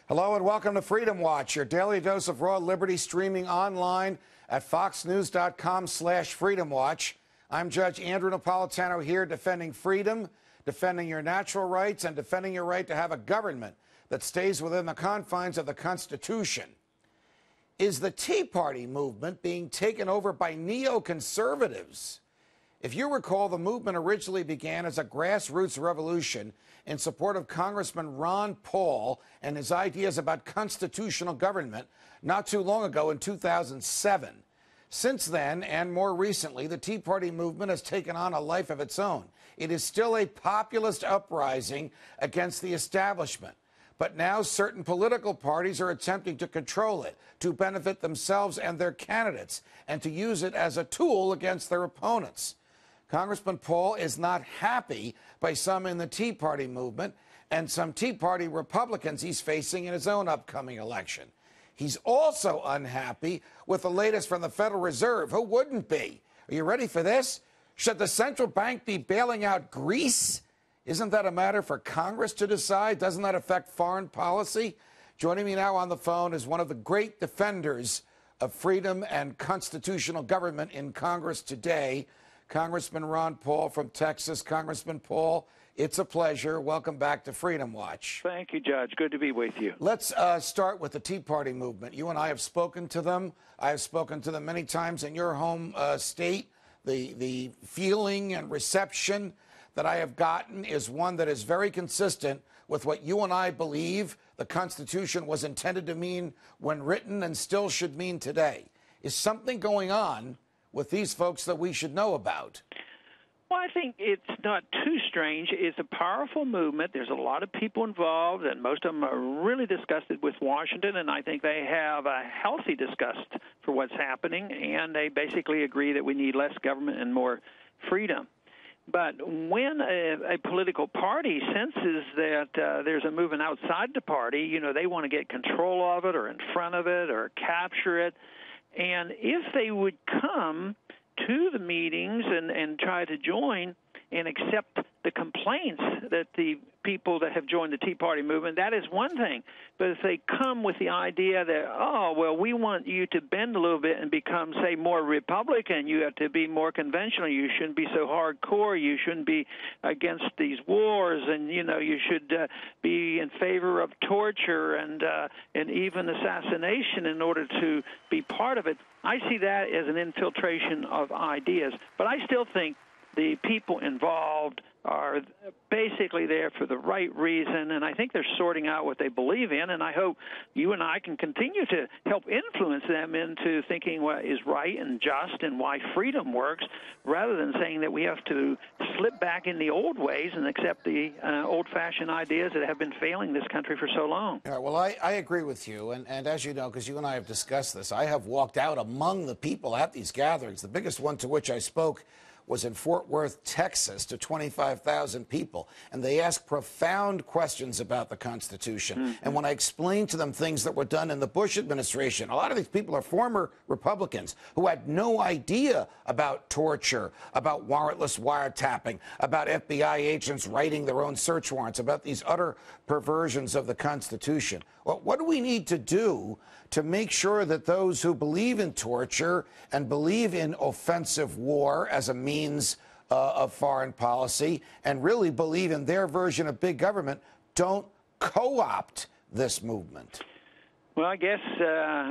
Hello and welcome to Freedom Watch, your daily dose of raw liberty, streaming online at foxnews.com/freedomwatch. I'm Judge Andrew Napolitano here defending freedom, defending your natural rights, and defending your right to have a government that stays within the confines of the Constitution. Is the Tea Party movement being taken over by neoconservatives? If you recall, the movement originally began as a grassroots revolution in support of Congressman Ron Paul and his ideas about constitutional government not too long ago in 2007. Since then, and more recently, the Tea Party movement has taken on a life of its own. It is still a populist uprising against the establishment. But now certain political parties are attempting to control it, to benefit themselves and their candidates, and to use it as a tool against their opponents. Congressman Paul is not happy by some in the Tea Party movement and some Tea Party Republicans he's facing in his own upcoming election. He's also unhappy with the latest from the Federal Reserve. Who wouldn't be? Are you ready for this? Should the central bank be bailing out Greece? Isn't that a matter for Congress to decide? Doesn't that affect foreign policy? Joining me now on the phone is one of the great defenders of freedom and constitutional government in Congress today, Congressman Ron Paul from Texas. Congressman Paul, it's a pleasure. Welcome back to Freedom Watch. Thank you, Judge. Good to be with you. Let's start with the Tea Party movement. You and I have spoken to them. I have spoken to them many times in your home state. The feeling and reception that I have gotten is one that is very consistent with what you and I believe the Constitution was intended to mean when written and still should mean today. Is something going on with these folks that we should know about? Well, I think it's not too strange. It's a powerful movement. There's a lot of people involved, and most of them are really disgusted with Washington, and I think they have a healthy disgust for what's happening, and they basically agree that we need less government and more freedom. But when a political party senses that there's a movement outside the party, you know, they want to get control of it or in front of it or capture it. And if they would come to the meetings and try to join and accept the complaints that the people that have joined the Tea Party movement, that is one thing. But if they come with the idea that, oh, well, we want you to bend a little bit and become, say, more Republican, you have to be more conventional, you shouldn't be so hardcore, you shouldn't be against these wars, and, you know, you should be in favor of torture and even assassination in order to be part of it, I see that as an infiltration of ideas. But I still think the people involved are basically there for the right reason, and I think they're sorting out what they believe in, and I hope you and I can continue to help influence them into thinking what is right and just and why freedom works, rather than saying that we have to slip back in the old ways and accept the old-fashioned ideas that have been failing this country for so long. All right, well, I agree with you, and as you know, because you and I have discussed this, I have walked out among the people at these gatherings. The biggest one to which I spoke was in Fort Worth, Texas, to 25,000 people. And they asked profound questions about the Constitution. Mm-hmm. And when I explained to them things that were done in the Bush administration, a lot of these people are former Republicans who had no idea about torture, about warrantless wiretapping, about FBI agents writing their own search warrants, about these utter perversions of the Constitution. Well, what do we need to do to make sure that those who believe in torture and believe in offensive war as a means of foreign policy and really believe in their version of big government don't co-opt this movement? Well, I guess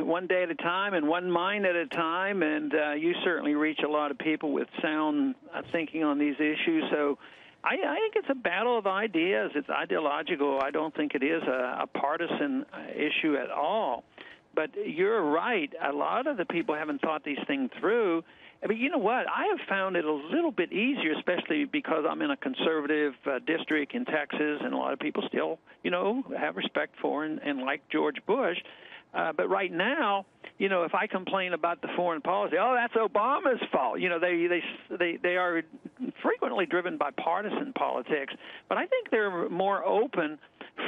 one day at a time and one mind at a time, and you certainly reach a lot of people with sound thinking on these issues. So I think it's a battle of ideas. It's ideological. I don't think it is a partisan issue at all. But you're right. A lot of the people haven't thought these things through. But you know what? I have found it a little bit easier, especially because I'm in a conservative district in Texas, and a lot of people still, you know, have respect for and like George Bush. But right now, you know, if I complain about the foreign policy, oh, that's Obama's fault. You know, they are frequently driven by partisan politics. But I think they're more open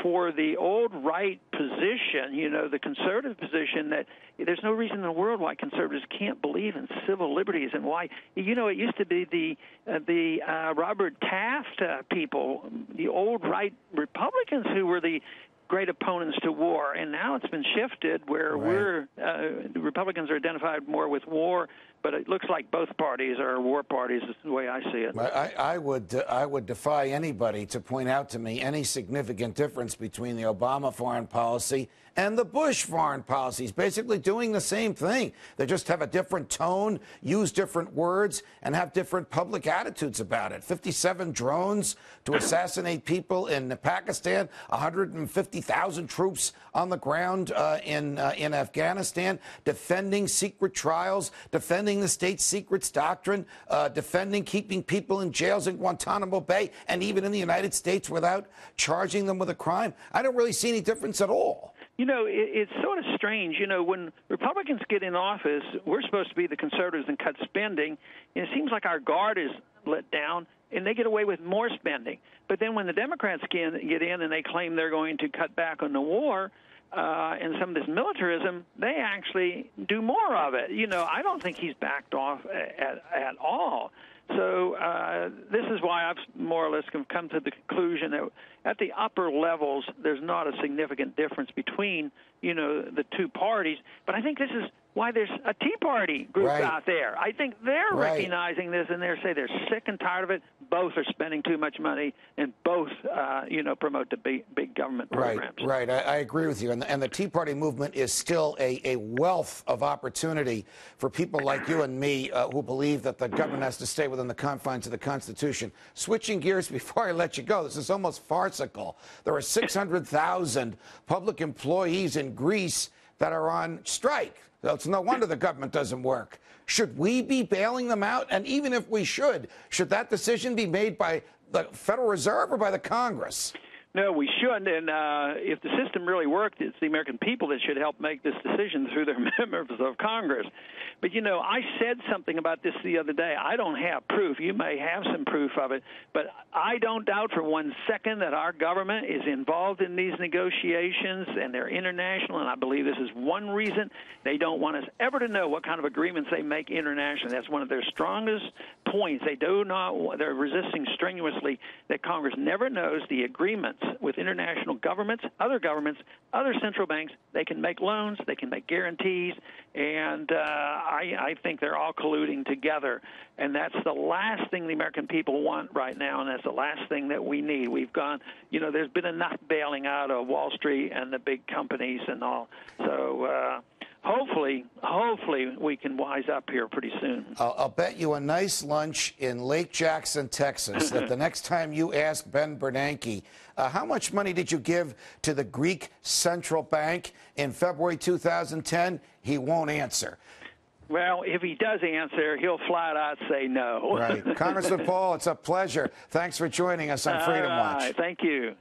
for the old right position, you know, the conservative position, that there's no reason in the world why conservatives can't believe in civil liberties, and why, you know, it used to be the Robert Taft people, the old right Republicans who were the great opponents to war, and now it's been shifted where the Republicans are identified more with war, but it looks like both parties are war parties. Is the way I see it. I would defy anybody to point out to me any significant difference between the Obama foreign policy and the Bush foreign policies, basically doing the same thing. They just have a different tone, use different words, and have different public attitudes about it. 57 drones to assassinate people in Pakistan, 150,000 troops on the ground in Afghanistan, defending secret trials, defending the state secrets doctrine, defending keeping people in jails in Guantanamo Bay and even in the United States without charging them with a crime. I don't really see any difference at all. You know, it's sort of strange. You know, when Republicans get in office, we're supposed to be the conservatives and cut spending, and it seems like our guard is let down, and they get away with more spending. But then when the Democrats get in and they claim they're going to cut back on the war and some of this militarism, they actually do more of it. You know, I don't think he's backed off at all. So this is why I've more or less come to the conclusion that at the upper levels, there's not a significant difference between, you know, the two parties. But I think this is why there's a Tea Party group out there. I think they're recognizing this, and they're sick and tired of it. Both are spending too much money, and both, you know, promote the big government programs. Right. I agree with you. And the Tea Party movement is still a wealth of opportunity for people like you and me who believe that the government has to stay within the confines of the Constitution. Switching gears before I let you go, this is almost farcical. There are 600,000 public employees in Greece that are on strike. So it's no wonder the government doesn't work. Should we be bailing them out? And even if we should that decision be made by the Federal Reserve or by the Congress? No, we shouldn't. And if the system really worked, it's the American people that should help make this decision through their members of Congress. But, you know, I said something about this the other day. I don't have proof. You may have some proof of it. But I don't doubt for 1 second that our government is involved in these negotiations, and they're international. And I believe this is one reason they don't want us ever to know what kind of agreements they make internationally. That's one of their strongest points. They're resisting strenuously that Congress never knows the agreements with international governments, other central banks. They can make loans, they can make guarantees, and I think they're all colluding together. And that's the last thing the American people want right now, and that's the last thing that we need. We've gone, you know, there's been enough bailing out of Wall Street and the big companies and all. So hopefully we can wise up here pretty soon. I'll bet you a nice lunch in Lake Jackson, Texas, that the next time you ask Ben Bernanke, how much money did you give to the Greek Central Bank in February 2010, he won't answer. Well, if he does answer, he'll flat out say no. Right. Congressman Paul, it's a pleasure. Thanks for joining us on Freedom Watch. Thank you.